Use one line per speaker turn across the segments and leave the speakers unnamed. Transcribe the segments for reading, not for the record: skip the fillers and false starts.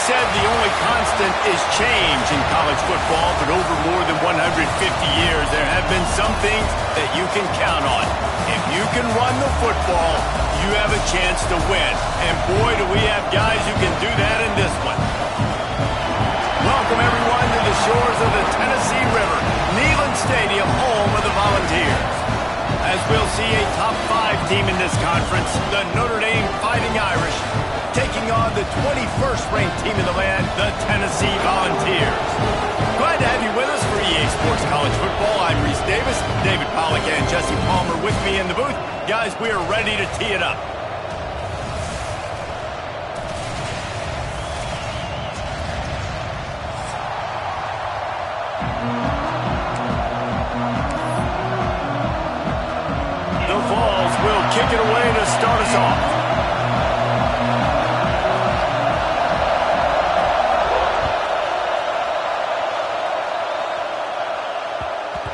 said the only constant is change in college football, but over more than 150 years, there have been some things that you can count on. If you can run the football, you have a chance to win. And boy, do we have guys who can do that in this one. Welcome, everyone, to the shores of the Tennessee River, Neyland Stadium, home of the Volunteers. As we'll see a top 5 team in this conference, the Notre Dame Fighting Irish, taking on the 21st ranked team in the land, the Tennessee Volunteers. Glad to have you with us for EA Sports College Football. I'm Reese Davis, David Pollack and Jesse Palmer with me in the booth. Guys, we are ready to tee it up. The Vols will kick it away to start us off.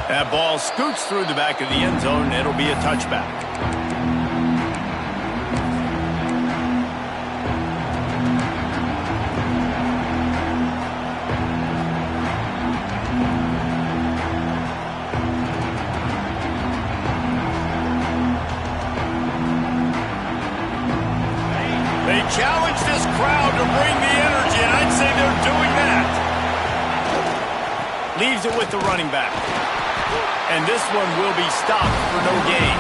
That ball scoots through the back of the end zone, and it'll be a touchback. They challenge this crowd to bring the energy, and I'd say they're doing that. Leaves it with the running back. And this one will be stopped for no gain.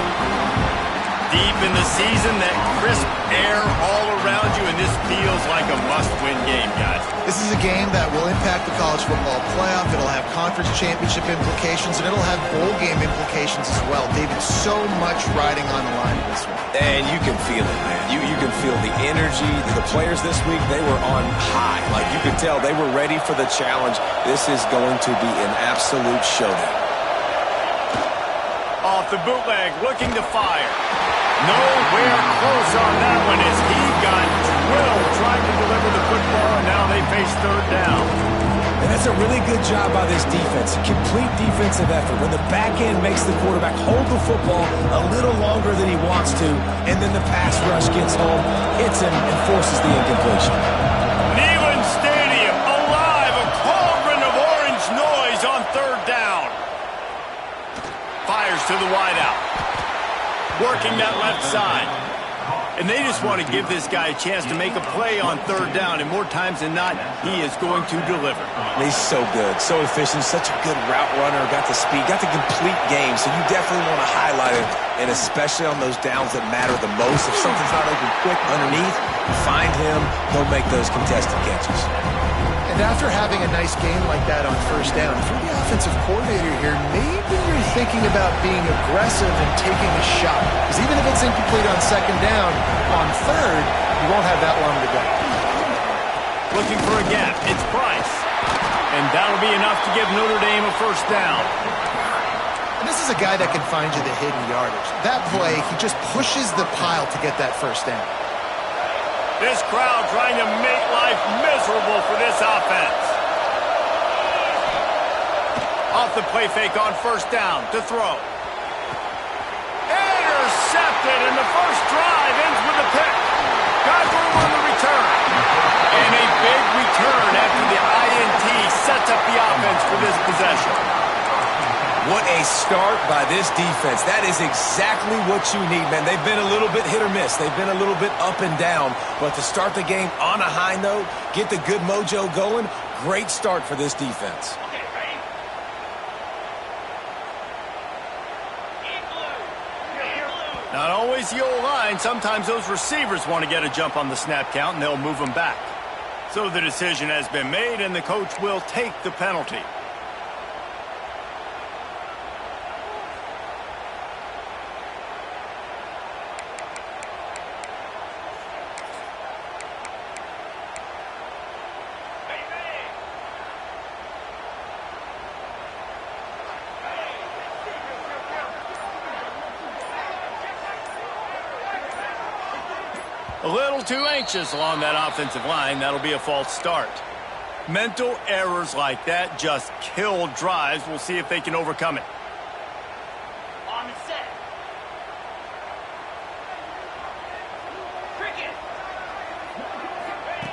Deep in the season, that crisp air all around you, and this feels like a must-win game, guys.
This is a game that will impact the college football playoff. It'll have conference championship implications, and it'll have bowl game implications as well. David, so much riding on the line in this one.
And you can feel it, man. You can feel the energy. The players this week, they were on high. Like, you could tell they were ready for the challenge. This is going to be an absolute showdown.
Off the bootleg, looking to fire. Nowhere close on that one as he got drilled trying to deliver the football, and now they face third down.
And that's a really good job by this defense. A complete defensive effort. When the back end makes the quarterback hold the football a little longer than he wants to, and then the pass rush gets home, hits him, and forces the incompletion.
Neyland Stadium alive, a cauldron of orange noise on third down. Fires to the wideout. Working that left side. And they just want to give this guy a chance to make a play on third down, and more times than not, he is going to deliver.
He's so good, so efficient, such a good route runner, got the speed, got the complete game, so you definitely want to highlight it, and especially on those downs that matter the most. If something's not open quick underneath, find him, he'll make those contested catches.
And after having a nice game like that on first down, if you're the offensive coordinator here, maybe you're thinking about being aggressive and taking a shot. Because even if it's incomplete on second down, on third, you won't have that long to go.
Looking for a gap. It's Price. And that'll be enough to give Notre Dame a first down.
And this is a guy that can find you the hidden yardage. That play, he just pushes the pile to get that first down.
This crowd trying to make life miserable for this offense. Off the play fake on first down to throw. Intercepted, and the first drive ends with a pick. Got room on the return. And a big return after the INT sets up the offense for this possession.
What a start by this defense. That is exactly what you need, man. They've been a little bit hit or miss. They've been a little bit up and down. But to start the game on a high note, get the good mojo going, great start for this defense.
Not always the old line. Sometimes those receivers want to get a jump on the snap count, and they'll move them back. So the decision has been made, and the coach will take the penalty. A little too anxious along that offensive line. That'll be a false start. Mental errors like that just kill drives. We'll see if they can overcome it.
On the set. Cricket.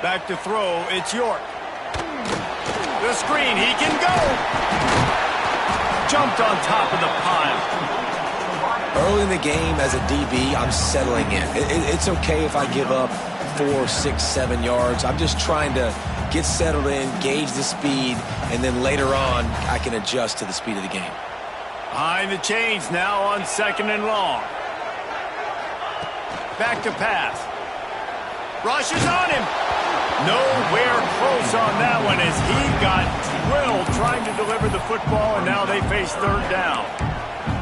Back to throw, it's York. The screen, he can go. Jumped on top of the pile.
Early in the game, as a DB, I'm settling in. It's okay if I give up 4, 6, 7 yards. I'm just trying to get settled in, gauge the speed, and then later on, I can adjust to the speed of the game.
Behind the chains now on 2nd and long. Back to pass. Rushes on him. Nowhere close on that one as he got drilled trying to deliver the football, and now they face 3rd down.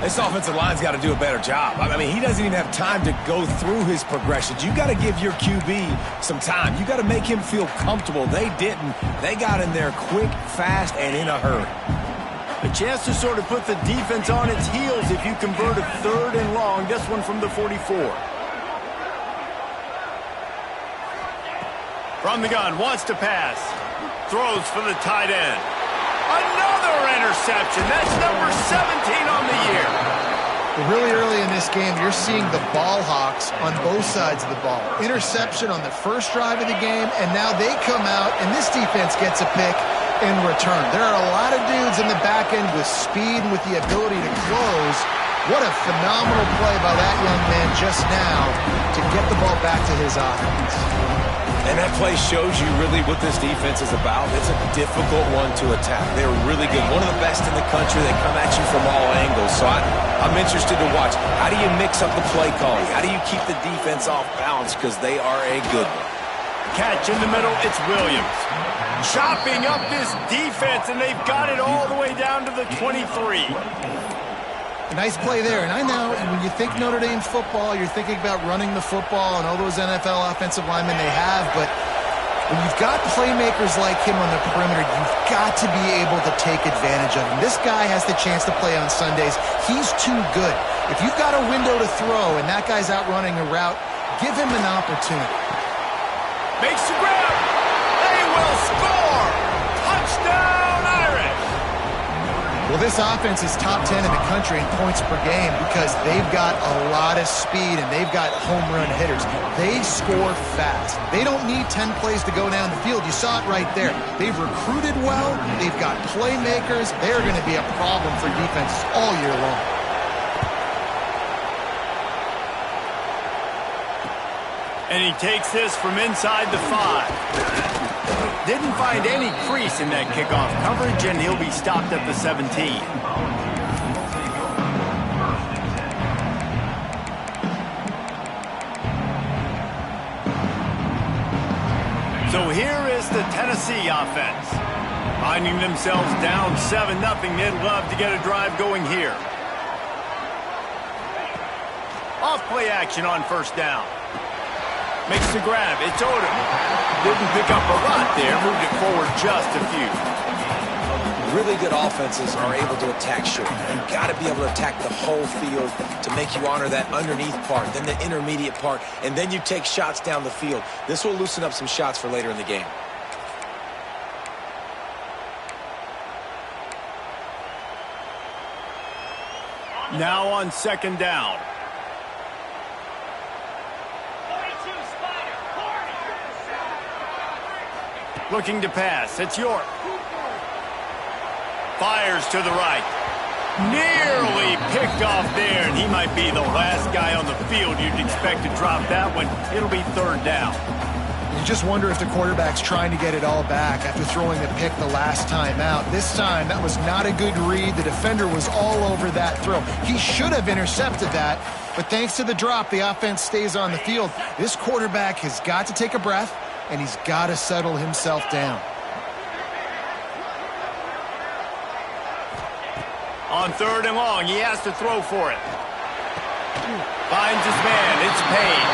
This offensive line's got to do a better job. I mean, he doesn't even have time to go through his progressions. You got to give your QB some time. You got to make him feel comfortable. They didn't. They got in there quick, fast, and in a hurry.
A chance to sort of put the defense on its heels if you convert a 3rd and long. This one from the 44. From the gun, wants to pass. Throws for the tight end. Another interception. That's number 17 on the year.
Really early in this game, you're seeing the ball hawks on both sides of the ball. Interception on the first drive of the game, and now they come out, and this defense gets a pick in return. There are a lot of dudes in the back end with speed and with the ability to close. What a phenomenal play by that young man just now to get the ball back to his offense.
And that play shows you really what this defense is about. It's a difficult one to attack. They're really good. One of the best in the country. They come at you from all angles. So I'm interested to watch. How do you mix up the play calling? How do you keep the defense off balance? Because they are a good one.
Catch in the middle, it's Williams. Chopping up this defense, and they've got it all the way down to the 23.
A nice play there. And I know when you think Notre Dame football, you're thinking about running the football and all those NFL offensive linemen they have. But when you've got playmakers like him on the perimeter, you've got to be able to take advantage of him. This guy has the chance to play on Sundays. He's too good. If you've got a window to throw and that guy's out running a route, give him an opportunity.
Makes the grab. They will score. Touchdown, Irish.
Well, this offense is top 10 in the country in points per game because they've got a lot of speed and they've got home run hitters. They score fast. They don't need 10 plays to go down the field. You saw it right there. They've recruited well. They've got playmakers. They're going to be a problem for defenses all year long.
And he takes this from inside the 5. Didn't find any crease in that kickoff coverage, and he'll be stopped at the 17. So here is the Tennessee offense. Finding themselves down 7-0, they'd love to get a drive going here. Off play action on 1st down. Makes the grab. It's Odom. Didn't pick up a lot there. Moved it forward just a few.
Really good offenses are able to attack short. You've got to be able to attack the whole field to make you honor that underneath part, then the intermediate part, and then you take shots down the field. This will loosen up some shots for later in the game.
Now on 2nd down. Looking to pass. It's York. Fires to the right. Nearly picked off there, and he might be the last guy on the field you'd expect to drop that one. It'll be 3rd down.
You just wonder if the quarterback's trying to get it all back after throwing the pick the last time out. This time, that was not a good read. The defender was all over that throw. He should have intercepted that, but thanks to the drop, the offense stays on the field. This quarterback has got to take a breath, and he's got to settle himself down.
On 3rd and long, he has to throw for it. Finds his man. It's Payne.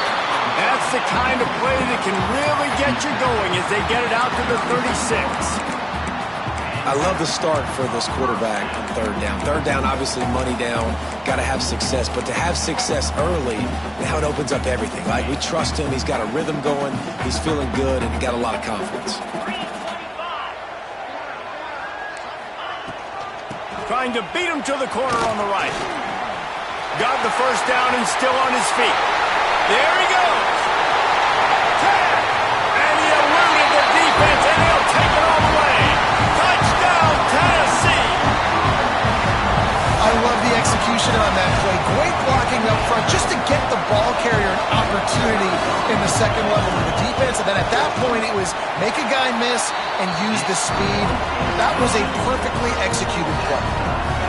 That's the kind of play that can really get you going as they get it out to the 36.
I love the start for this quarterback on 3rd down. 3rd down, obviously money down, got to have success. But to have success early, now it opens up everything. Like, we trust him. He's got a rhythm going. He's feeling good, and he got a lot of confidence.
Trying to beat him to the corner on the right. Got the 1st down and still on his feet. There he goes. And he eluded
fortunate on that play. Great blocking up front just to get the ball carrier an opportunity in the second level of the defense. And then at that point, it was make a guy miss and use the speed. That was a perfectly executed play.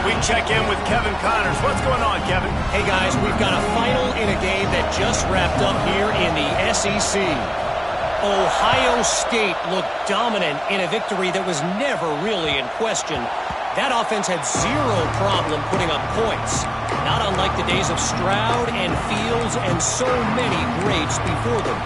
We check in with Kevin Connors. What's going on, Kevin?
Hey, guys, we've got a final in a game that just wrapped up here in the SEC. Ohio State looked dominant in a victory that was never really in question. That offense had zero problem putting up points, not unlike the days of Stroud and Fields and so many greats before them.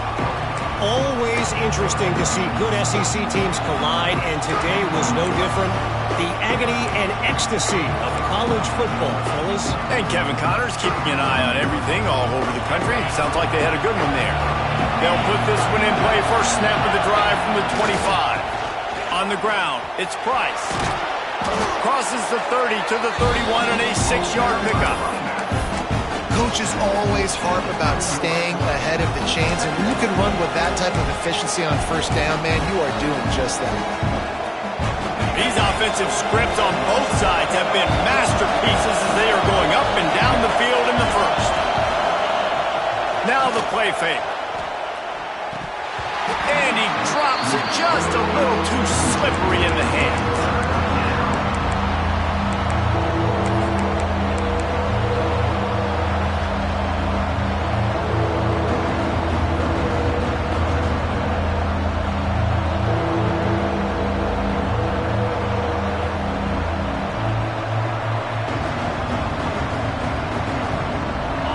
Always interesting to see good SEC teams collide, and today was no different. The agony and ecstasy of college football, fellas.
And Kevin Connors keeping an eye on everything all over the country. Sounds like they had a good one there. They'll put this one in play. First snap of the drive from the 25. On the ground, it's Price. Crosses the 30 to the 31 and a 6-yard pickup.
Coaches always harp about staying ahead of the chains, and when you can run with that type of efficiency on first down, man, you are doing just that.
These offensive scripts on both sides have been masterpieces as they are going up and down the field in the first. Now the play fake. And he drops it just a little too slippery in the hands.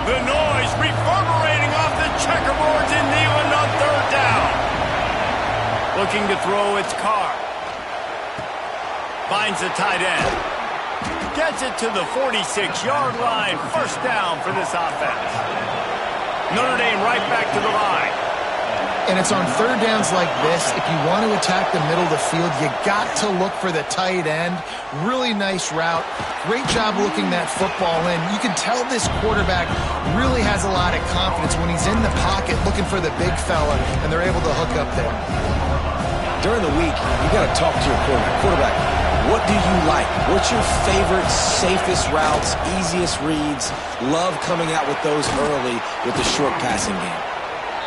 The noise reverberating off the checkerboards in Neyland on third down. Looking to throw its car. Finds the tight end. Gets it to the 46-yard line. First down for this offense. Notre Dame right back to the line.
And it's on third downs like this, if you want to attack the middle of the field, you got to look for the tight end. Really nice route. Great job looking that football in. You can tell this quarterback really has a lot of confidence when he's in the pocket looking for the big fella, and they're able to hook up there.
During the week, you got to talk to your quarterback. Quarterback, what do you like? What's your favorite, safest routes, easiest reads? Love coming out with those early with the short passing game.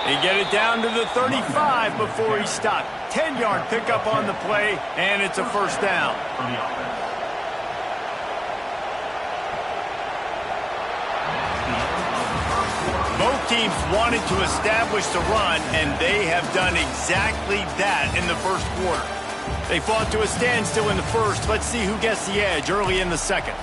They get it down to the 35 before he stopped. 10-yard pickup on the play, and it's a first down. Both teams wanted to establish the run, and they have done exactly that in the first quarter. They fought to a standstill in the first. Let's see who gets the edge early in the second.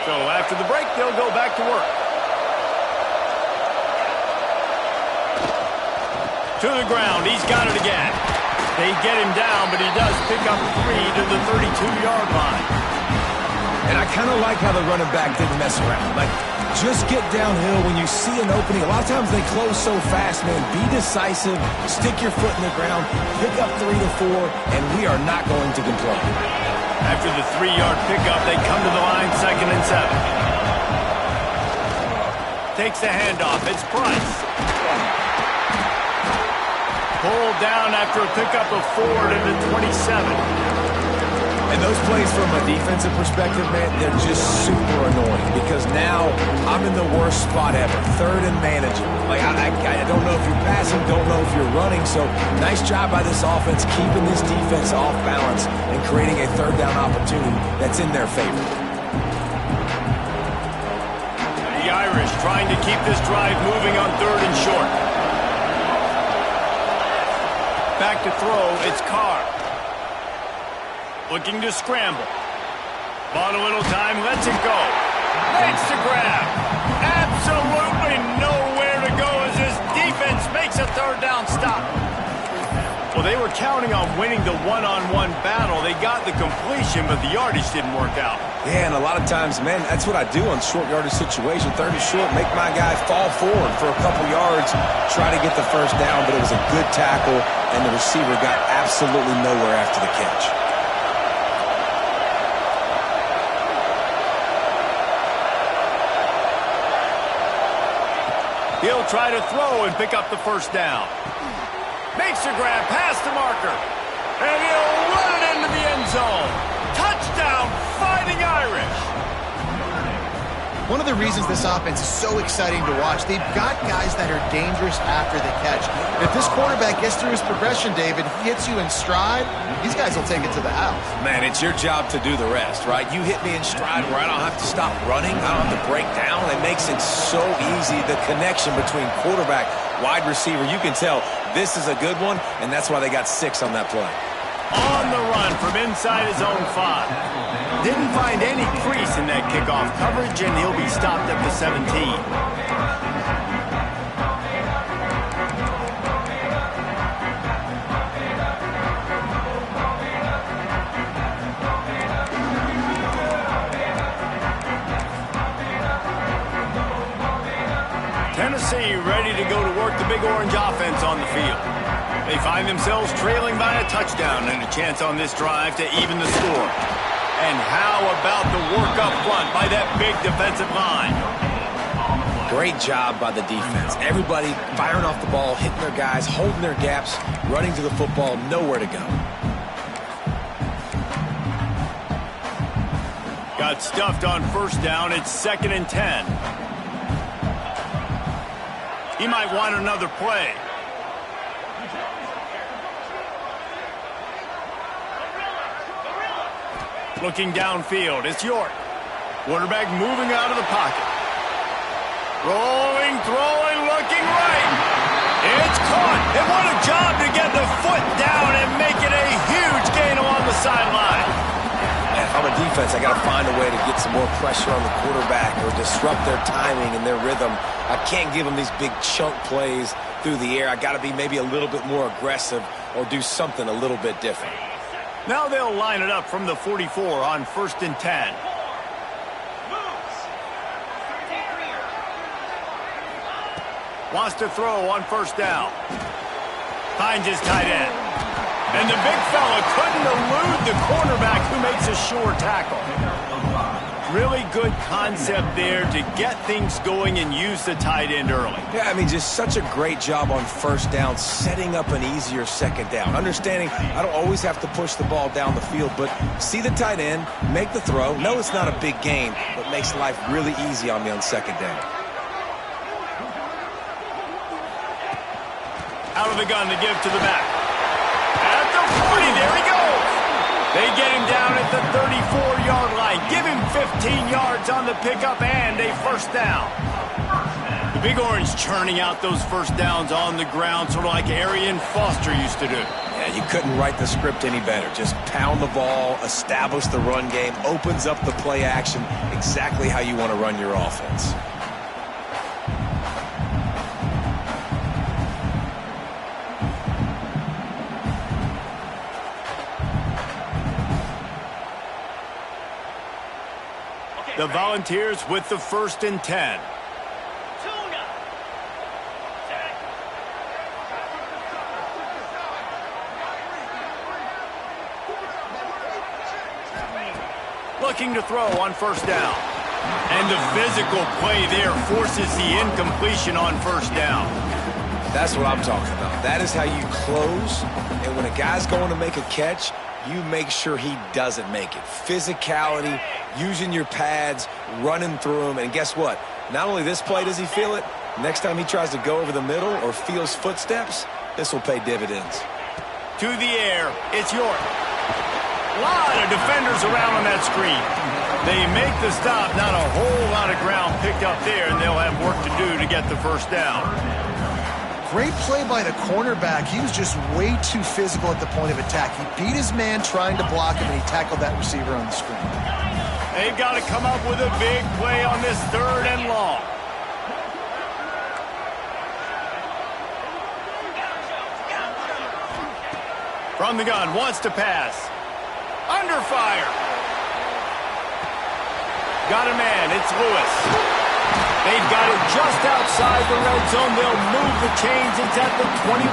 So after the break, they'll go back to work. To the ground, he's got it again. They get him down, but he does pick up 3 to the 32-yard line.
And I kind of like how the running back didn't mess around. Like, just get downhill when you see an opening. A lot of times they close so fast, man. Be decisive, stick your foot in the ground, pick up 3 to 4, and we are not going to complain.
After the 3-yard pickup, they come to the line, 2nd and 7. Takes the handoff. It's Price. Pulled down after a pickup of 4 to the 27.
And those plays from a defensive perspective, man, they're just super annoying because now I'm in the worst spot ever. 3rd and manageable. Like, I don't know if you're passing, don't know if you're running. So nice job by this offense keeping this defense off balance and creating a 3rd down opportunity that's in their favor.
The Irish trying to keep this drive moving on 3rd and short. Back to throw, it's Carr. Looking to scramble. Bought a little time, lets it go. Makes the grab. Absolutely nowhere to go as his defense makes a 3rd down stop. Well, they were counting on winning the one-on-one battle. They got the completion, but the yardage didn't work out.
Yeah, and a lot of times, man, that's what I do on short yardage situation. 3rd and short, make my guy fall forward for a couple yards, try to get the first down, but it was a good tackle, and the receiver got absolutely nowhere after the catch.
He'll He'll try to throw and pick up the first down. Makes a grab past the marker. And he'll run it into the end zone. Touchdown, Fighting Irish.
One of the reasons this offense is so exciting to watch, they've got guys that are dangerous after the catch. If this quarterback gets through his progression, David, he hits you in stride, these guys will take it to the house.
Man, it's your job to do the rest, right? You hit me in stride where I don't have to stop running. I don't have to break down. It makes it so easy. The connection between quarterback, wide receiver, you can tell this is a good one, and that's why they got 6 on that play.
On the run from inside his own 5. Didn't find any crease in that kickoff coverage, and he'll be stopped at the 17. Tennessee ready to go to work the Big Orange offense on the field. They find themselves trailing by a touchdown and a chance on this drive to even the score. And how about the work up front by that big defensive line?
Great job by the defense. Everybody firing off the ball, hitting their guys, holding their gaps, running to the football, nowhere to go.
Got stuffed on first down. It's 2nd and 10. He might want another play. Looking downfield, it's York. Quarterback moving out of the pocket. Rolling, throwing, looking right. It's caught. And what a job to get the foot down and make it a huge gain along the sideline.
If I'm a defense, I got to find a way to get some more pressure on the quarterback or disrupt their timing and their rhythm. I can't give them these big chunk plays through the air. I got to be maybe a little bit more aggressive or do something a little bit different.
Now they'll line it up from the 44 on 1st and 10. Wants to throw on first down. Finds his tight end. And the big fella couldn't elude the cornerback who makes a sure tackle. Really good concept there to get things going and use the tight end early.
Yeah, I mean, just such a great job on first down, setting up an easier second down. Understanding I don't always have to push the ball down the field, but see the tight end, make the throw. No, it's not a big gain, but makes life really easy on me on second down.
Out of the gun to give to the back. At the 40, there he goes. They get him down at the 34-yard line. Give him 15 yards on the pickup and a first down. The Big Orange churning out those first downs on the ground, sort of like Arian Foster used to do.
Yeah, you couldn't write the script any better. Just pound the ball, establish the run game, opens up the play action, exactly how you want to run your offense.
The Volunteers with the 1st and 10. Looking to throw on first down. And the physical play there forces the incompletion on first down.
That's what I'm talking about. That is how you close. And when a guy's going to make a catch, you make sure he doesn't make it. Physicality, using your pads, running through them. And guess what? Not only this play does he feel it, next time he tries to go over the middle or feels footsteps, this will pay dividends.
To the air, it's York. A lot of defenders around on that screen. They make the stop, not a whole lot of ground picked up there, and they'll have work to do to get the first down.
Great play by the cornerback. He was just way too physical at the point of attack. He beat his man trying to block him, and he tackled that receiver on the screen.
They've got to come up with a big play on this 3rd and long. From the gun, wants to pass. Under fire. Got a man, it's Lewis. They've got it just outside the red zone. They'll move the chains. It's at the 21.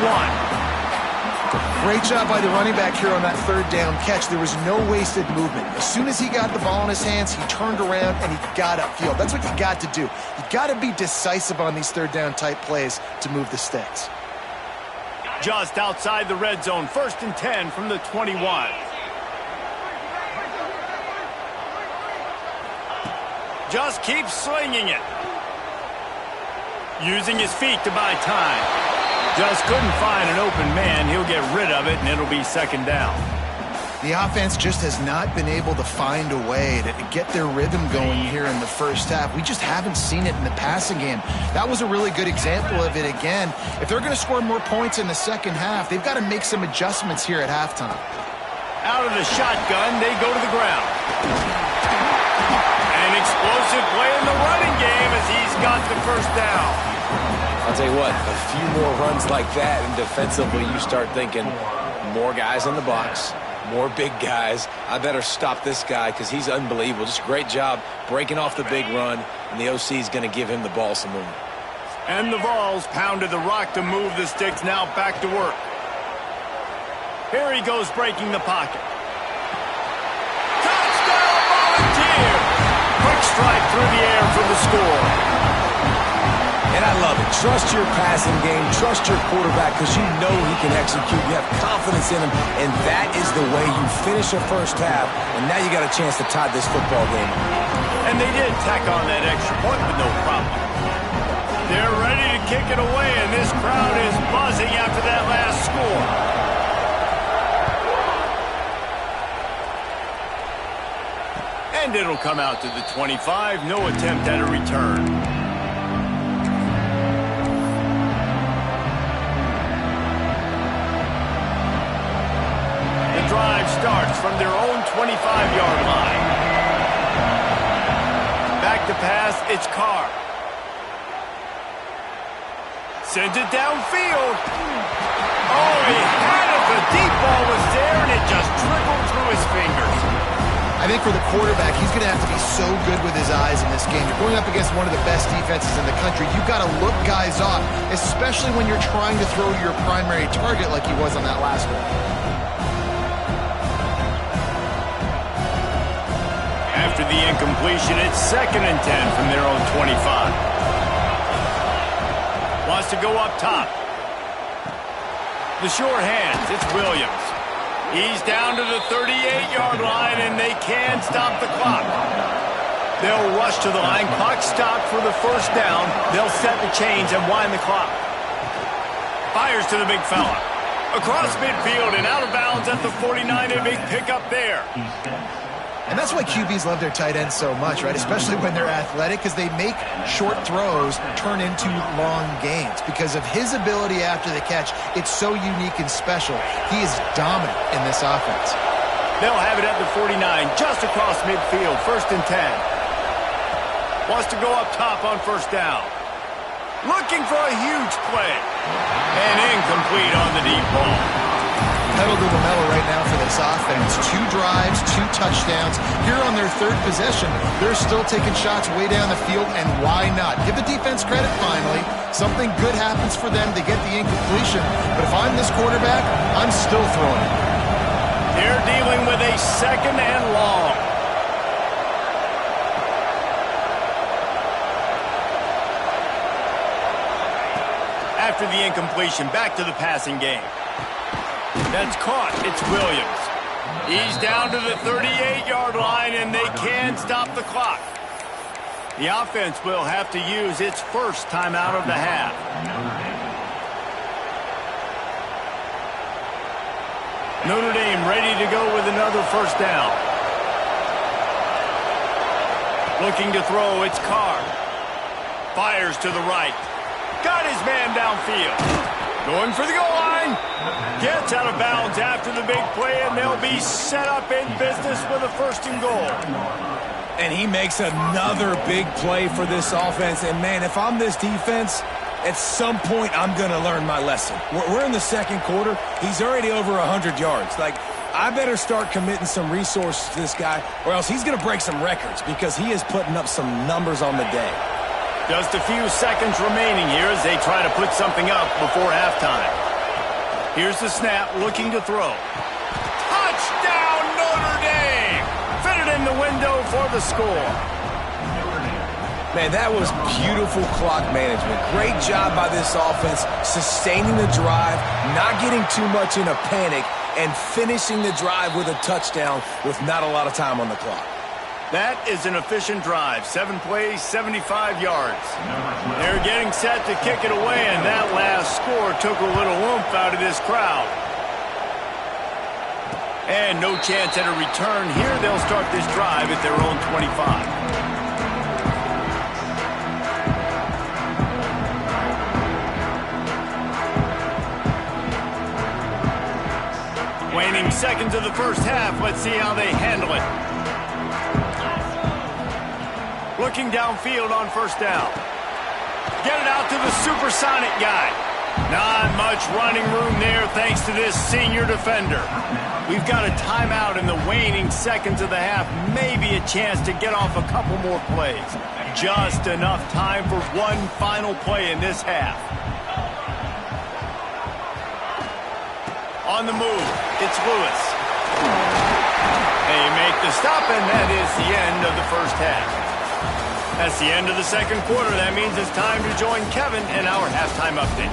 Great job by the running back here on that third down catch. There was no wasted movement. As soon as he got the ball in his hands, he turned around and he got upfield. That's what you got to do. You got to be decisive on these third down type plays to move the sticks.
Just outside the red zone, 1st and 10 from the 21. Just keeps slinging it. Using his feet to buy time. Just couldn't find an open man. He'll get rid of it, and it'll be 2nd down.
The offense just has not been able to find a way to get their rhythm going here in the first half. We just haven't seen it in the passing game. That was a really good example of it again. If they're going to score more points in the second half, they've got to make some adjustments here at halftime.
Out of the shotgun, they go to the ground. An explosive play in the running game as he's got the 1st down.
I'll tell you what, a few more runs like that, and defensively you start thinking, more guys in the box, more big guys. I better stop this guy because he's unbelievable. Just a great job breaking off the big run, and the OC is going to give him the ball some more.
And the Vols pounded the rock to move the sticks, now back to work. Here he goes breaking the pocket. Touchdown, Volunteer! Quick strike through the air for the score.
And I love it. Trust your passing game. Trust your quarterback because you know he can execute. You have confidence in him, and that is the way you finish a first half, and now you got a chance to tie this football game.
And they did tack on that extra point with no problem. They're ready to kick it away, and this crowd is buzzing after that last score. And it'll come out to the 25. No attempt at a return. Drive starts from their own 25-yard line. Back to pass, it's Carr. Sends it downfield. Oh, he had it. The deep ball was there, and it just trickled through his fingers.
I think for the quarterback, he's going to have to be so good with his eyes in this game. You're going up against one of the best defenses in the country. You've got to look guys off, especially when you're trying to throw to your primary target like he was on that last one.
After the incompletion, it's 2nd and 10 from their own 25. Wants to go up top. The sure hands, it's Williams. He's down to the 38-yard line, and they can't stop the clock. They'll rush to the line. Clock stopped for the 1st down. They'll set the chains and wind the clock. Fires to the big fella. Across midfield and out of bounds at the 49. A big pickup there.
And that's why QBs love their tight ends so much, right? Especially when they're athletic, because they make short throws turn into long gains. Because of his ability after the catch, it's so unique and special. He is dominant in this offense.
They'll have it at the 49, just across midfield, 1st and 10. Wants to go up top on 1st down. Looking for a huge play. And incomplete on the deep ball.
Pedal to the metal right now for this offense. 2 drives, 2 touchdowns. Here on their 3rd possession, they're still taking shots way down the field, and why not? Give the defense credit finally. Something good happens for them. They get the incompletion. But if I'm this quarterback, I'm still throwing it.
They're dealing with a 2nd and long. After the incompletion, back to the passing game. That's caught. It's Williams. He's down to the 38-yard line, and they can't stop the clock. The offense will have to use its 1st timeout of the half. Notre Dame ready to go with another 1st down. Looking to throw, it's Carr. Fires to the right. Got his man downfield. Going for the goal line. Gets out of bounds after the big play, and they'll be set up in business with a 1st and goal.
And he makes another big play for this offense. And, man, if I'm this defense, at some point I'm going to learn my lesson. We're in the 2nd quarter. He's already over 100 yards. Like, I better start committing some resources to this guy, or else he's going to break some records because he is putting up some numbers on the day.
Just a few seconds remaining here as they try to put something up before halftime. Here's the snap, looking to throw. Touchdown, Notre Dame! Fitted in the window for the score.
Man, that was beautiful clock management. Great job by this offense, sustaining the drive, not getting too much in a panic, and finishing the drive with a touchdown with not a lot of time on the clock.
That is an efficient drive. 7 plays, 75 yards. They're getting set to kick it away, and that last score took a little oomph out of this crowd. And no chance at a return here. They'll start this drive at their own 25. Waning seconds of the first half. Let's see how they handle it. Looking downfield on first down. Get it out to the supersonic guy. Not much running room there thanks to this senior defender. We've got a timeout in the waning seconds of the half. Maybe a chance to get off a couple more plays. Just enough time for one final play in this half. On the move, it's Lewis. They make the stop, and that is the end of the first half. That's the end of the second quarter. That means it's time to join Kevin in our halftime update.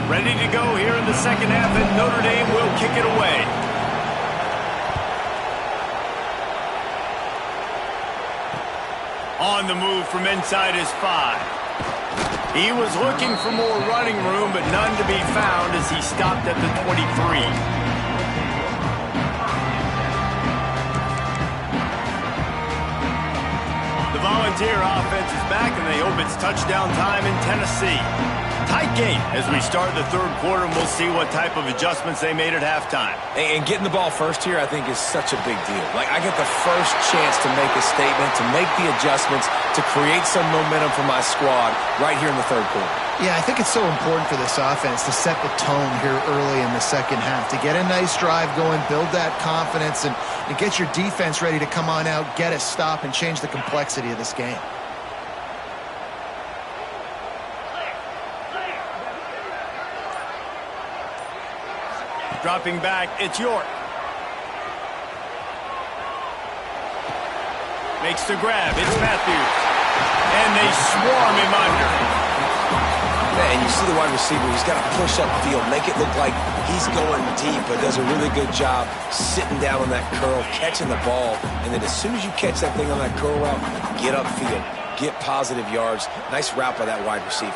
Ready to go here in the second half, and Notre Dame will kick it away. On the move from inside his 5. He was looking for more running room, but none to be found as he stopped at the 23. The Volunteer offense is back, and they hope it's touchdown time in Tennessee. Tight game as we start the third quarter, and we'll see what type of adjustments they made at halftime.
And getting the ball first here, I think, is such a big deal. Like, I get the first chance to make a statement, to make the adjustments, to create some momentum for my squad right here in the third quarter.
Yeah, I think it's so important for this offense to set the tone here early in the second half, to get a nice drive going, build that confidence, and get your defense ready to come on out, get a stop, and change the complexity of this game.
Dropping back, it's York. Makes the grab, it's Matthews. And they swarm him under.
Man, you see the wide receiver, he's got to push up field, make it look like he's going deep, but does a really good job sitting down on that curl, catching the ball, and then as soon as you catch that thing on that curl route, get upfield, get positive yards. Nice route by that wide receiver.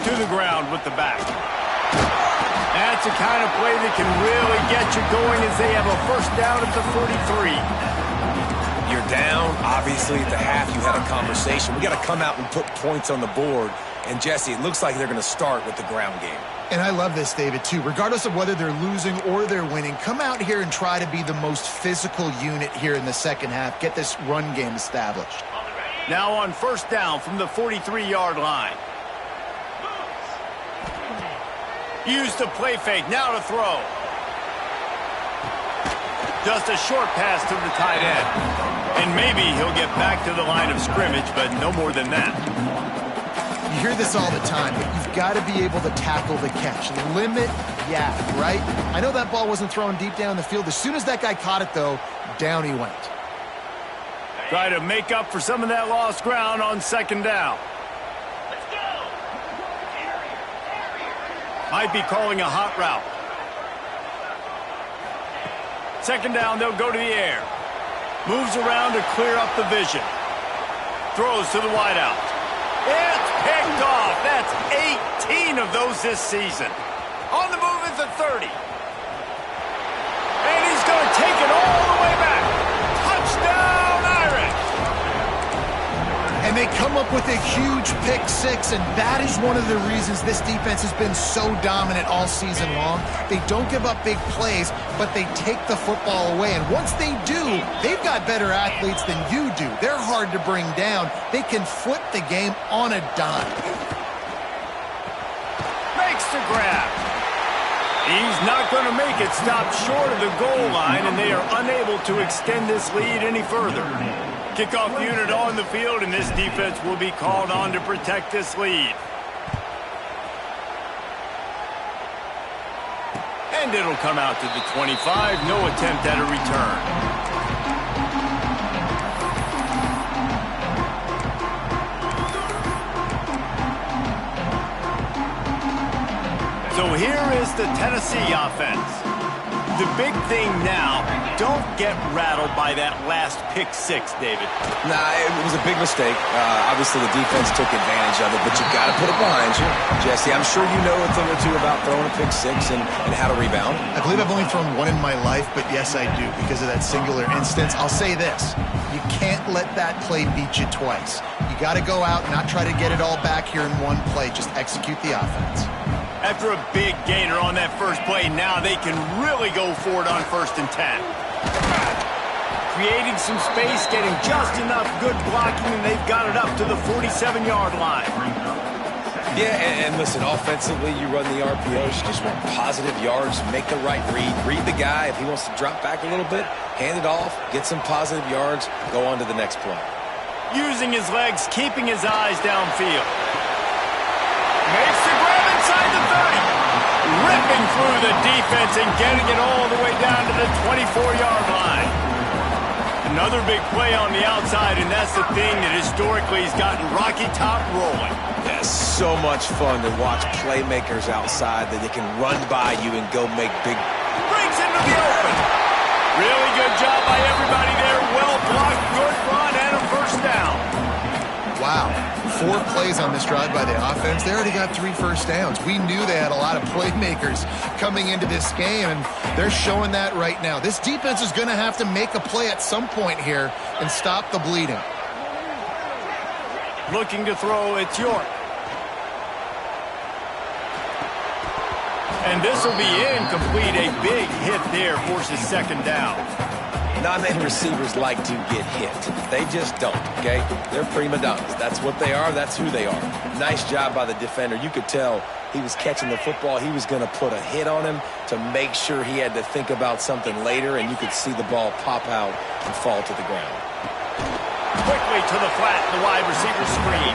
To the ground with the back. That's the kind of play that can really get you going as they have a first down at the 43.
You're down. Obviously, at the half, you had a conversation. We got to come out and put points on the board. And, Jesse, it looks like they're going to start with the ground game.
And I love this, David, too. Regardless of whether they're losing or they're winning, come out here and try to be the most physical unit here in the second half. Get this run game established.
Now on first down from the 43-yard line. Use the play fake, now to throw. Just a short pass to the tight end. And maybe he'll get back to the line of scrimmage, but no more than that.
You hear this all the time, but you've got to be able to tackle the catch. Limit yak, right? I know that ball wasn't thrown deep down the field. As soon as that guy caught it, though, down he went.
Try to make up for some of that lost ground on second down. Might be calling a hot route. Second down, they'll go to the air. Moves around to clear up the vision. Throws to the wideout. It's picked off. That's 18 of those this season. On the move is the 30. And he's going to take it all the way back. Touchdown, Irish.
And they come up with a huge pick six, and that is one of the reasons this defense has been so dominant all season long. They don't give up big plays, but they take the football away. And once they do, they've got better athletes than you do. They're hard to bring down. They can flip the game on a dime.
Makes the grab. He's not going to make it. Stop short of the goal line, and they are unable to extend this lead any further. Kickoff unit on the field, and this defense will be called on to protect this lead. And it'll come out to the 25. No attempt at a return. So here is the Tennessee offense. The big thing now, don't get rattled by that last pick six, David.
Nah, it was a big mistake. Obviously, the defense took advantage of it, but you got to put it behind you. Jesse, I'm sure you know a thing or two about throwing a pick six and how to rebound.
I believe I've only thrown one in my life, but yes, I do, because of that singular instance. I'll say this. You can't let that play beat you twice. You got to go out and not try to get it all back here in one play. Just execute the offense.
After a big gainer on that first play, now they can really go for it on 1st and 10. Creating some space, getting just enough good blocking, and they've got it up to the 47-yard line.
Yeah, and listen, offensively, you run the RPOs. You just want positive yards, make the right read. Read the guy. If he wants to drop back a little bit, hand it off, get some positive yards, go on to the next play.
Using his legs, keeping his eyes downfield. Makes the grab inside the 30. Ripping through the defense and getting it all the way down to the 24-yard line. Another big play on the outside, and that's the thing that historically has gotten Rocky Top rolling.
Yeah, so much fun to watch playmakers outside that they can run by you and go make big...
Brings into the open. Really good job by everybody there. Well blocked, good run, and a 1st down.
Wow. 4 plays on this drive by the offense. They already got 3 first downs. We knew they had a lot of playmakers coming into this game, and they're showing that right now. This defense is going to have to make a play at some point here and stop the bleeding.
Looking to throw, it's York. And this will be incomplete. A big hit there forces 2nd down.
Non-name receivers like to get hit. They just don't, okay? They're prima donnas. That's what they are. That's who they are. Nice job by the defender. You could tell he was catching the football. He was going to put a hit on him to make sure he had to think about something later, and you could see the ball pop out and fall to the ground.
Quickly to the flat, the wide receiver screen.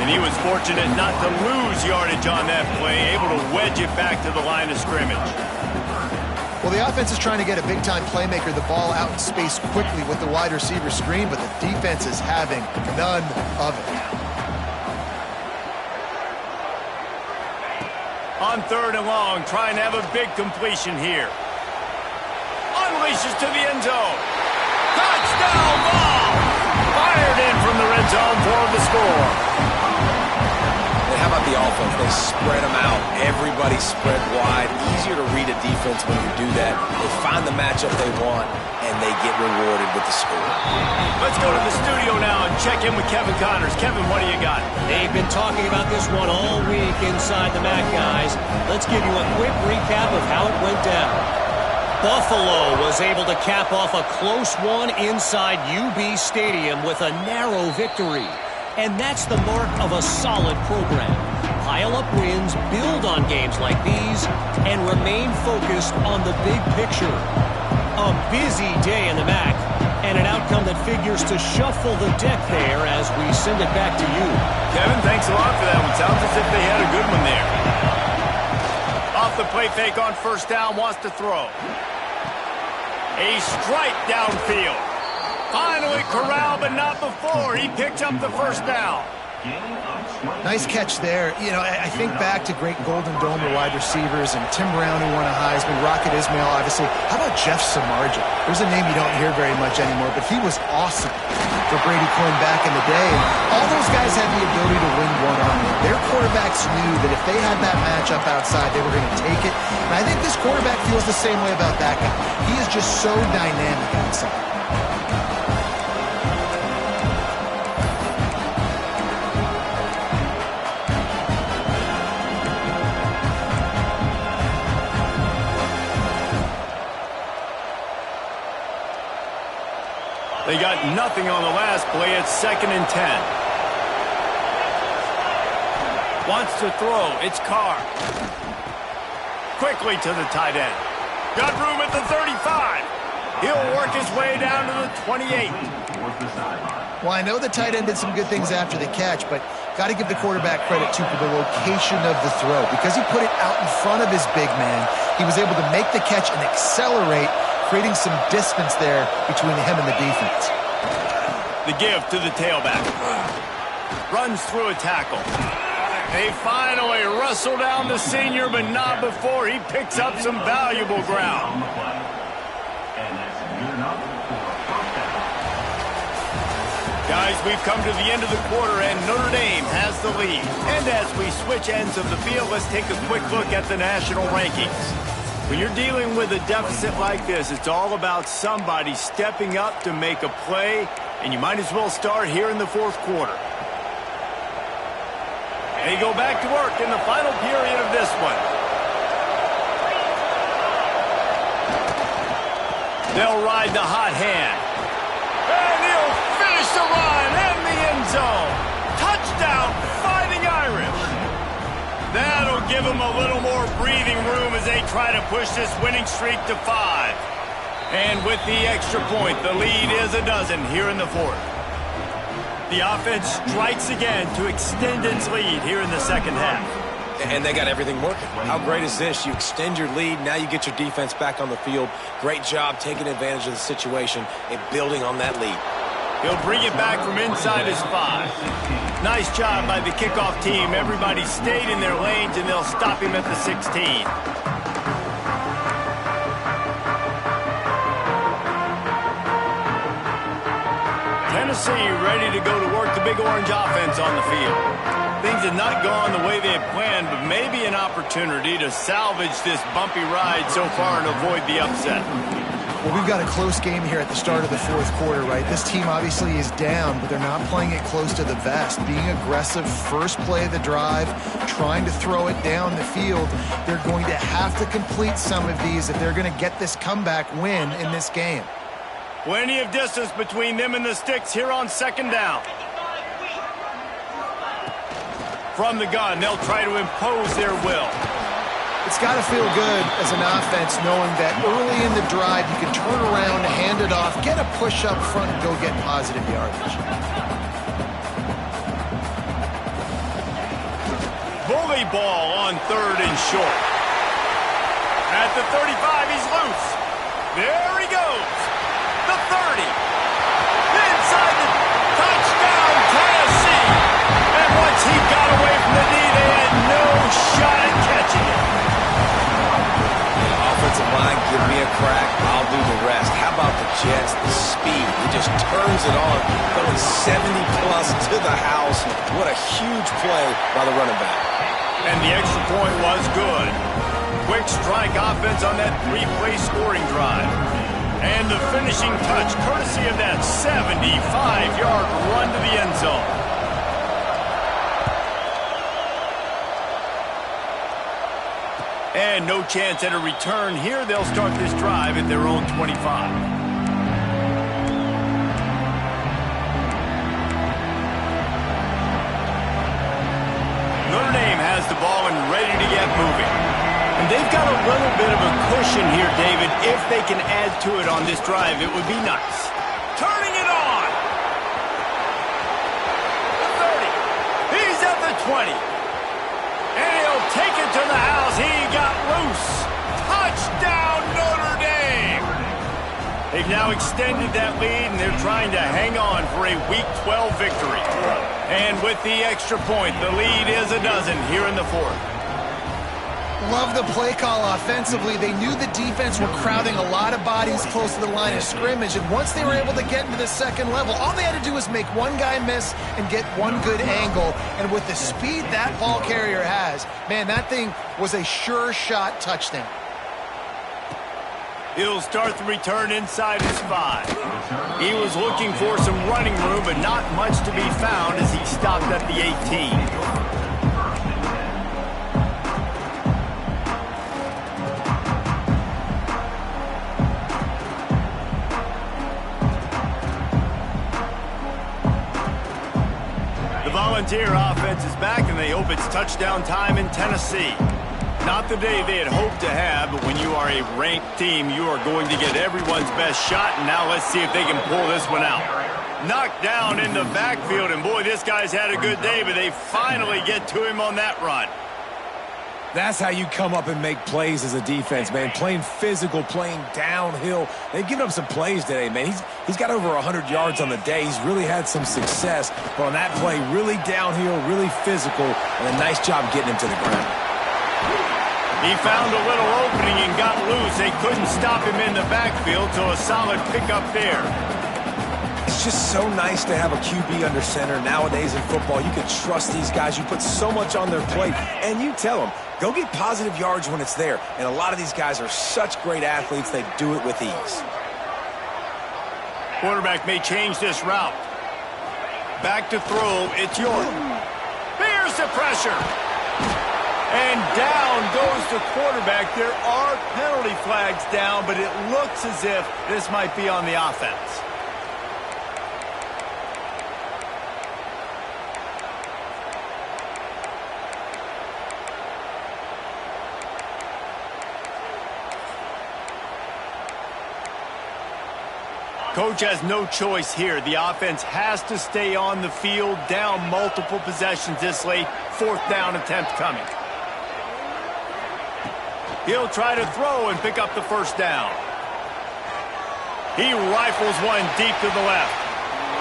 And he was fortunate not to lose yardage on that play, able to wedge it back to the line of scrimmage.
Well, the offense is trying to get a big-time playmaker the ball out in space quickly with the wide receiver screen, but the defense is having none of it.
On 3rd and long, trying to have a big completion here. Unleashes to the end zone. Touchdown ball! Fired in from the red zone for the score.
And how about the offense? They spread them out. Everybody spread wide. Easier to read a defense when you do that. They find the matchup they want, and they get rewarded with the score.
Let's go to the studio now and check in with Kevin Connors. Kevin, what do you got?
They've been talking about this one all week inside the MAC, guys. Let's give you a quick recap of how it went down. Buffalo was able to cap off a close one inside UB Stadium with a narrow victory. And that's the mark of a solid program. Pile up wins, build on games like these, and remain focused on the big picture. A busy day in the MAC, and an outcome that figures to shuffle the deck there as we send it back to you.
Kevin, thanks a lot for that one. Sounds as if they had a good one there. Off the play fake on 1st down, wants to throw. A strike downfield. Finally corralled, but not before. He picked up the 1st down.
Nice catch there. You know, I think back to great Golden Dome wide receivers and Tim Brown, who won a Heisman, Rocket Ismail, obviously. How about Jeff Samardzija? There's a name you don't hear very much anymore, but he was awesome for Brady Quinn back in the day. And all those guys had the ability to win one-on-one. Their quarterbacks knew that if they had that matchup outside, they were going to take it. And I think this quarterback feels the same way about that guy. He is just so dynamic outside.
They got nothing on the last play. It's 2nd and 10. Wants to throw. It's Carr. Quickly to the tight end. Got room at the 35. He'll work his way down to the 28.
Well, I know the tight end did some good things after the catch, but got to give the quarterback credit, too, for the location of the throw. Because he put it out in front of his big man, he was able to make the catch and accelerate, creating some distance there between him and the defense.
The give to the tailback. Runs through a tackle. They finally wrestle down the senior, but not before he picks up some valuable ground. Guys, we've come to the end of the quarter, and Notre Dame has the lead. And as we switch ends of the field, let's take a quick look at the national rankings. When you're dealing with a deficit like this, it's all about somebody stepping up to make a play, and you might as well start here in the fourth quarter. They go back to work in the final period of this one. They'll ride the hot hand. And he'll finish the run in the end zone. Touchdown, Fighting Irish. That'll give them a little more breathing room as they try to push this winning streak to 5. And with the extra point, the lead is a dozen here in the fourth. The offense strikes again to extend its lead here in the second half.
And they got everything working. How great is this? You extend your lead, now you get your defense back on the field. Great job taking advantage of the situation and building on that lead.
He'll bring it back from inside his 5. Nice job by the kickoff team. Everybody stayed in their lanes, and they'll stop him at the 16. Tennessee ready to go to work the Big Orange offense on the field. Things have not gone the way they had planned, but maybe an opportunity to salvage this bumpy ride so far and avoid the upset.
Well, we've got a close game here at the start of the fourth quarter, right? This team obviously is down, but they're not playing it close to the vest. Being aggressive, first play of the drive, trying to throw it down the field. They're going to have to complete some of these if they're going to get this comeback win in this game.
Plenty of distance between them and the sticks here on second down. From the gun, they'll try to impose their will.
It's got to feel good as an offense knowing that early in the drive you can turn around, hand it off, get a push up front, and go get positive yardage.
Bully ball on third and short. At the 35, he's loose. There he goes. The 30. Inside the touchdown, Tennessee. And once he got away from the D, they had no shot at catching it.
Offensive line, give me a crack, I'll do the rest. How about the Jets, the speed? He just turns it on, going 70-plus to the house. What a huge play by the running back.
And the extra point was good. Quick strike offense on that 3-play scoring drive. And the finishing touch, courtesy of that 75-yard run to the end zone. And no chance at a return here. They'll start this drive at their own 25. Notre Dame has the ball and ready to get moving. And they've got a little bit of a cushion here, David. If they can add to it on this drive, it would be nice. Turning it on. The 30. He's at the 20. And he'll take it to the house. He got loose. Touchdown, Notre Dame. They've now extended that lead, and they're trying to hang on for a Week 12 victory. And with the extra point, the lead is a dozen here in the fourth.
Love the play call offensively. They knew the defense were crowding a lot of bodies close to the line of scrimmage, and once they were able to get into the second level, all they had to do was make one guy miss and get one good angle. And with the speed that ball carrier has, man, that thing was a sure shot touchdown.
He'll start the return inside his 5. He was looking for some running room, but not much to be found as he stopped at the 18. Volunteer offense is back, and they hope it's touchdown time in Tennessee. Not the day they had hoped to have, but when you are a ranked team, you are going to get everyone's best shot, and now let's see if they can pull this one out. Knocked down in the backfield, and boy, this guy's had a good day, but they finally get to him on that run.
That's how you come up and make plays as a defense, man. Playing physical, playing downhill. They've given up some plays today, man. He's got over 100 yards on the day. He's really had some success. But on that play, really downhill, really physical, and a nice job getting him to the ground.
He found a little opening and got loose. They couldn't stop him in the backfield, so a solid pickup there.
It's just so nice to have a QB under center nowadays in football. You can trust these guys. You put so much on their plate, and you tell them, go get positive yards when it's there. And a lot of these guys are such great athletes, they do it with ease.
Quarterback may change this route. Back to throw, it's York. Here's the pressure. And down goes the quarterback. There are penalty flags down, but it looks as if this might be on the offense. Coach has no choice here. The offense has to stay on the field, down multiple possessions this late. 4th down attempt coming. He'll try to throw and pick up the 1st down. He rifles one deep to the left.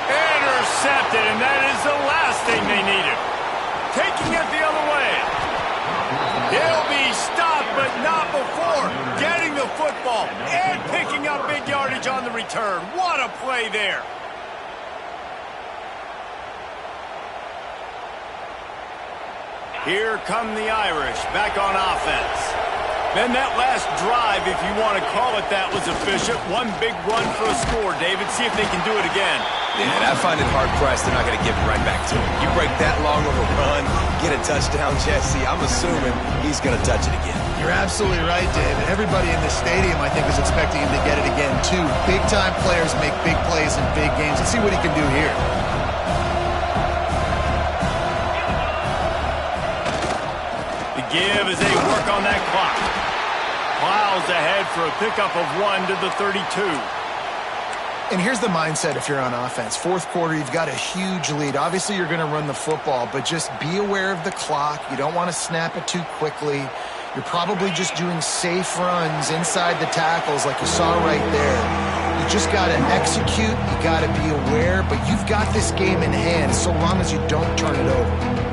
Intercepted, and that is the last thing they needed. Taking it the other way. He'll be stopped, but not before getting the football and picking up big yardage on the return. What a play there. Here come the Irish back on offense. Then that last drive, if you want to call it that, was efficient. One big run for a score, David. See if they can do it again.
Yeah, I find it hard-pressed. They're not going to give it right back to him. You break that long of a run, get a touchdown, Jesse, I'm assuming he's going to touch it again.
You're absolutely right, David. Everybody in this stadium, I think, is expecting him to get it again, too. Big-time players make big plays in big games. Let's see what he can do here.
The give as they work on that clock. Plows ahead for a pickup of 1 to the 32.
And here's the mindset if you're on offense. 4th quarter, you've got a huge lead. Obviously, you're going to run the football, but just be aware of the clock. You don't want to snap it too quickly. You're probably just doing safe runs inside the tackles like you saw right there. You just got to execute. You got to be aware, but you've got this game in hand so long as you don't turn it over.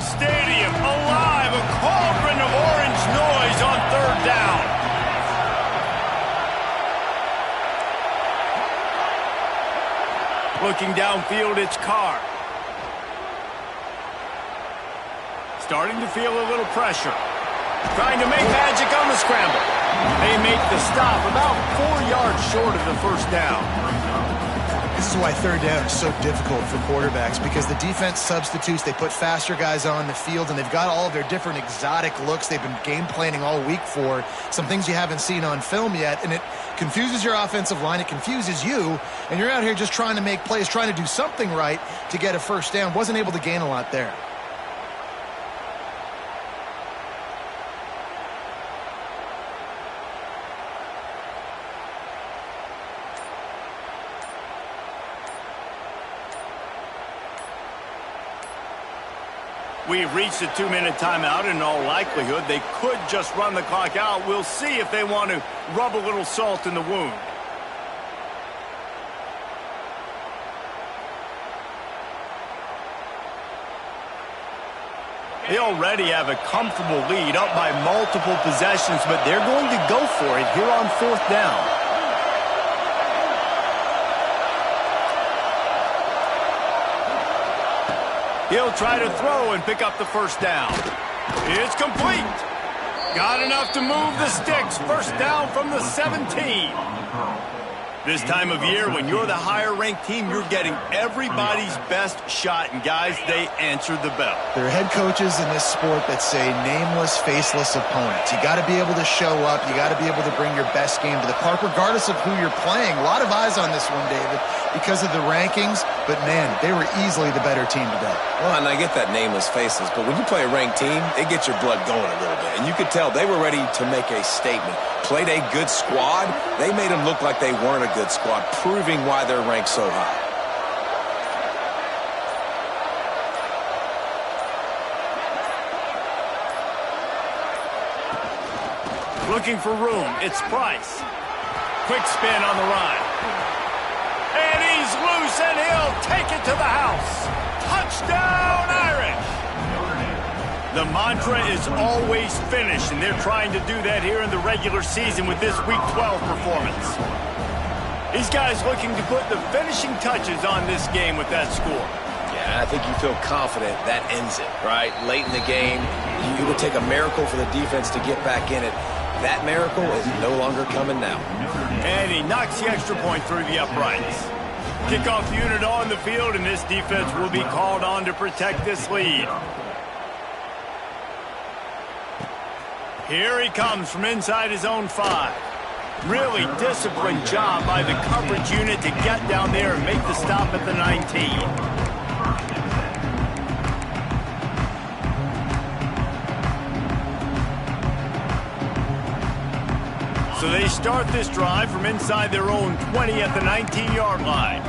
Stadium alive, a cauldron of orange noise on 3rd down. Looking downfield, it's Carr. Starting to feel a little pressure. Trying to make magic on the scramble. They make the stop about 4 yards short of the 1st down.
This is why 3rd down is so difficult for quarterbacks, because the defense substitutes. They put faster guys on the field, and they've got all of their different exotic looks they've been game planning all week for, some things you haven't seen on film yet, and it confuses your offensive line. It confuses you, and you're out here just trying to make plays, trying to do something right to get a 1st down. Wasn't able to gain a lot there.
We've reached a 2-minute timeout. In all likelihood, they could just run the clock out. We'll see if they want to rub a little salt in the wound. They already have a comfortable lead, up by multiple possessions, but they're going to go for it here on 4th down. He'll try to throw and pick up the 1st down. It's complete. Got enough to move the sticks. 1st down from the 17. This time of year, when you're the higher-ranked team, you're getting everybody's best shot, and guys, they answered the bell.
There are head coaches in this sport that say nameless, faceless opponents. You got to be able to show up. You got to be able to bring your best game to the park, regardless of who you're playing. A lot of eyes on this one, David, because of the rankings, but man, they were easily the better team today.
Well, and I get that nameless, faceless, but when you play a ranked team, it gets your blood going a little bit, and you could tell they were ready to make a statement. Played a good squad. They made them look like they weren't a good squad, proving why they're ranked so high.
Looking for room. It's Price. Quick spin on the run. And he's loose, and he'll take it to the house. Touchdown, Irish! The mantra is always finish, and they're trying to do that here in the regular season with this Week 12 performance. These guys looking to put the finishing touches on this game with that score.
Yeah, I think you feel confident that ends it, right? Late in the game, it would take a miracle for the defense to get back in it. That miracle is no longer coming now.
And he knocks the extra point through the uprights. Kickoff unit on the field, and this defense will be called on to protect this lead. Here he comes from inside his own 5. Really disciplined job by the coverage unit to get down there and make the stop at the 19. So they start this drive from inside their own 20 at the 19-yard line.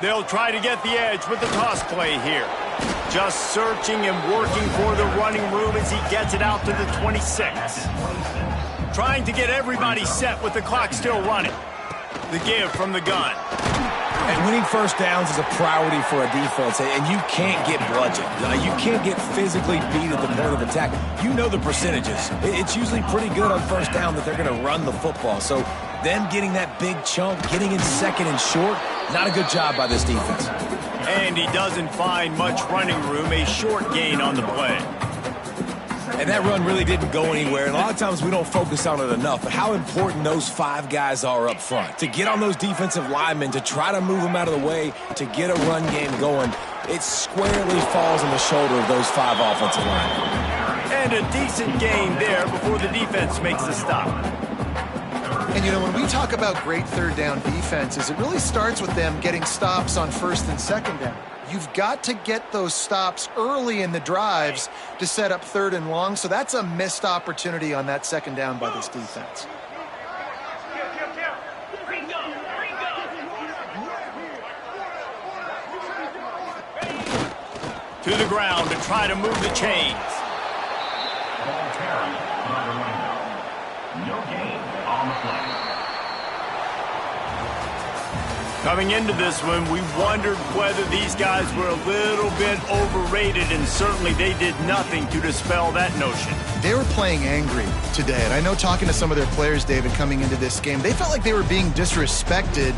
They'll try to get the edge with the toss play here. Just searching and working for the running room as he gets it out to the 26. Trying to get everybody set with the clock still running. The give from the gun.
And winning first downs is a priority for a defense, and you can't get bludgeoned. You can't get physically beat at the point of attack. You know the percentages. It's usually pretty good on first down that they're going to run the football. So them getting that big chunk, getting in second and short, not a good job by this defense.
And he doesn't find much running room, a short gain on the play.
And that run really didn't go anywhere. And a lot of times we don't focus on it enough, but how important those 5 guys are up front. To get on those defensive linemen, to try to move them out of the way, to get a run game going, it squarely falls on the shoulder of those 5 offensive linemen.
And a decent gain there before the defense makes the stop.
And, you know, when we talk about great third down defenses, it really starts with them getting stops on first and second down. You've got to get those stops early in the drives to set up third and long, so that's a missed opportunity on that second down by this defense.
To the ground to try to move the chains. Coming into this one, we wondered whether these guys were a little bit overrated, and certainly they did nothing to dispel that notion.
They were playing angry today, and I know talking to some of their players, David, coming into this game, they felt like they were being disrespected.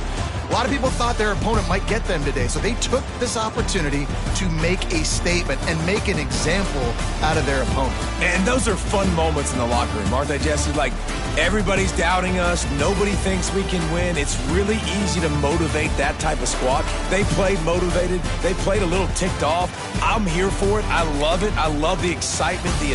A lot of people thought their opponent might get them today, so they took this opportunity to make a statement and make an example out of their opponent.
And those are fun moments in the locker room, aren't they, Jesse? Like, everybody's doubting us. Nobody thinks we can win. It's really easy to motivate that type of squad. They played motivated. They played a little ticked off. I'm here for it. I love it. I love the excitement, the